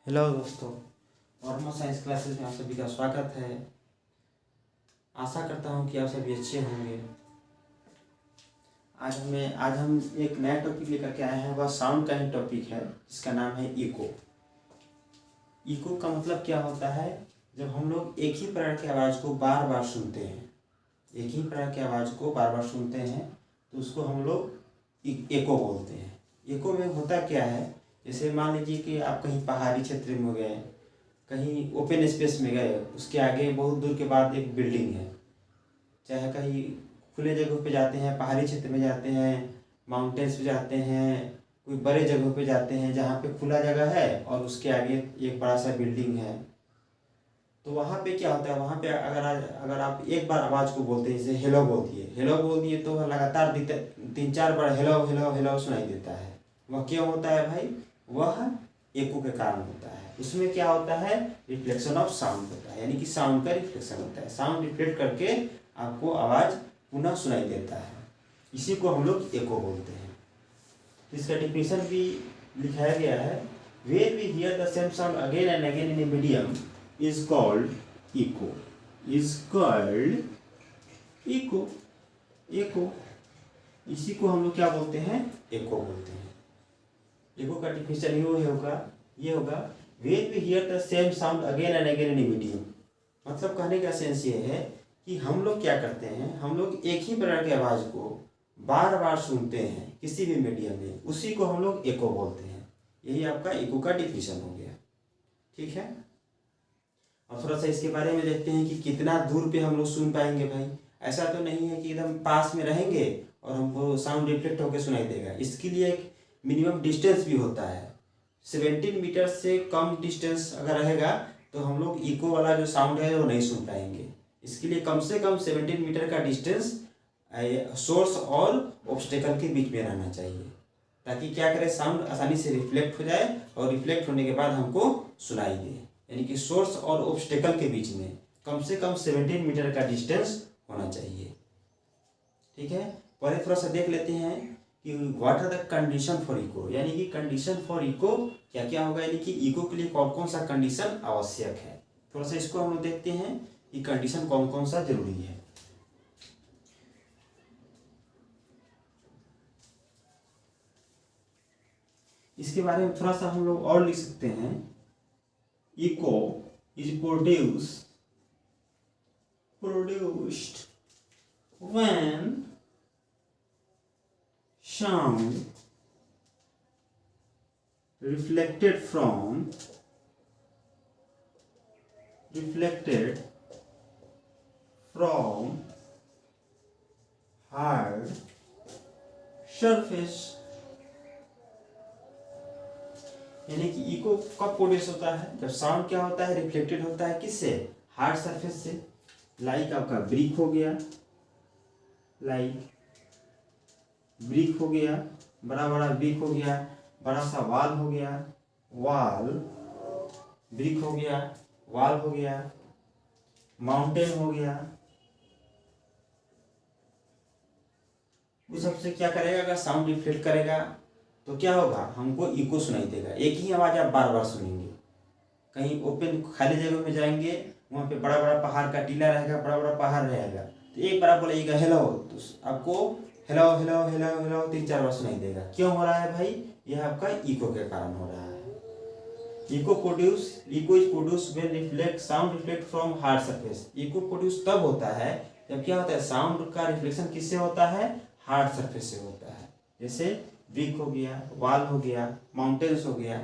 Hello दोस्तों, normal science classes में आप सभी का स्वागत है। आशा करता हूँ कि आप सभी अच्छे होंगे। आज हम एक नया टॉपिक लेकर के आए हैं। वह साउंड का ही टॉपिक है, जिसका नाम है इको। इको का मतलब क्या होता है? जब हम लोग एक ही प्रकार की आवाज़ को बार बार सुनते हैं, एक ही प्रकार की आवाज़ को बार बार सुनते हैं तो उसको हम लोग एको बोलते हैं। एको में होता क्या है, जैसे मान लीजिए कि आप कहीं पहाड़ी क्षेत्र में गए, कहीं ओपन स्पेस में गए, उसके आगे बहुत दूर के बाद एक बिल्डिंग है, चाहे कहीं खुले जगह पे जाते हैं, पहाड़ी क्षेत्र में जाते हैं, माउंटेन्स पे जाते हैं, कोई बड़े जगह पे जाते हैं जहाँ पे खुला जगह है और उसके आगे एक बड़ा सा बिल्डिंग है, तो वहाँ पे क्या होता है, वहाँ पे अगर आप एक बार आवाज़ को बोलते हैं, जैसे हेलो बोल दिए तो लगातार 3-4 बार हेलो हेलो हेलो सुनाई देता है। वह क्यों होता है भाई? वह एको के कारण होता है। उसमें क्या होता है, रिफ्लेक्शन ऑफ साउंड होता है, यानी कि साउंड का रिफ्लेक्शन होता है। साउंड रिफ्लेक्ट करके आपको आवाज़ पुनः सुनाई देता है, इसी को हम लोग एको बोलते हैं। इसका डिफिनेशन भी लिखाया गया है। Where we hear the same sound again and again in a medium is called echo, is called echo, echo। इसी को हम लोग क्या बोलते हैं? एको बोलते हैं। एको का डिफिनेशन ये होगा when we hear the same sound again and again in a medium। मतलब कहने का सेंस ये है कि हम लोग क्या करते हैं, हम लोग एक ही प्रकार की आवाज़ को बार बार सुनते हैं किसी भी मीडियम में, उसी को हम लोग एको बोलते हैं। यही आपका एको का डिफिनेशन हो गया। ठीक है, अब थोड़ा सा इसके बारे में देखते हैं कि कितना दूर पे हम लोग सुन पाएंगे भाई। ऐसा तो नहीं है कि एकदम पास में रहेंगे और हमको साउंड रिफ्लेक्ट होकर सुनाई देगा। इसके लिए एक मिनिमम डिस्टेंस भी होता है। 17 मीटर से कम डिस्टेंस अगर रहेगा तो हम लोग इको वाला जो साउंड है वो नहीं सुन पाएंगे। इसके लिए कम से कम 17 मीटर का डिस्टेंस सोर्स और ऑब्स्टेकल के बीच में रहना चाहिए, ताकि क्या करे, साउंड आसानी से रिफ्लेक्ट हो जाए और रिफ्लेक्ट होने के बाद हमको सुनाई दे। यानी कि सोर्स और ऑब्स्टेकल के बीच में कम से कम 17 मीटर का डिस्टेंस होना चाहिए। ठीक है, पहले थोड़ा सा देख लेते हैं कि what are the condition for echo, यानी कि कंडीशन फॉर इको क्या क्या होगा, यानी कि इको के लिए कौन कौन सा कंडीशन आवश्यक है। थोड़ा सा इसको हम लोग देखते हैं कि कंडीशन कौन कौन सा जरूरी है। इसके बारे में थोड़ा सा हम लोग और लिख सकते हैं। Echo is produced when sound reflected from hard surface। यानी कि इको कब प्रोड्यूस होता है? जब साउंड क्या होता है, रिफ्लेक्टेड होता है किससे? हार्ड सरफेस से। लाइक आपका ब्रिक हो गया, बड़ा बड़ा ब्रिक हो गया, बड़ा सा वाल हो गया, ब्रिक हो गया, वाल हो गया, माउंटेन हो गया। उस सबसे क्या करेगा, अगर साउंड रिफ्लेक्ट करेगा तो क्या होगा, हमको इको सुनाई देगा। एक ही आवाज़ आप बार बार सुनेंगे। कहीं ओपन खाली जगह में जाएंगे, वहाँ पे बड़ा बड़ा पहाड़ का टीला रहेगा, बड़ा बड़ा पहाड़ रहेगा, तो एक बार आप बोलेगा हेलो, तो आपको हेलो हेलो हेलो हेलो 3-4 बार सुनाई देगा। क्यों हो रहा है भाई? यह आपका इको के कारण हो रहा है। Echo is produce when sound reflect from hard surface. Echo produce तब होता है जब क्या होता है, साउंड का रिफ्लेक्शन किससे होता है? हार्ड सरफेस से होता है। जैसे ब्रिक हो गया, वाल हो गया, माउंटेन्स हो गया,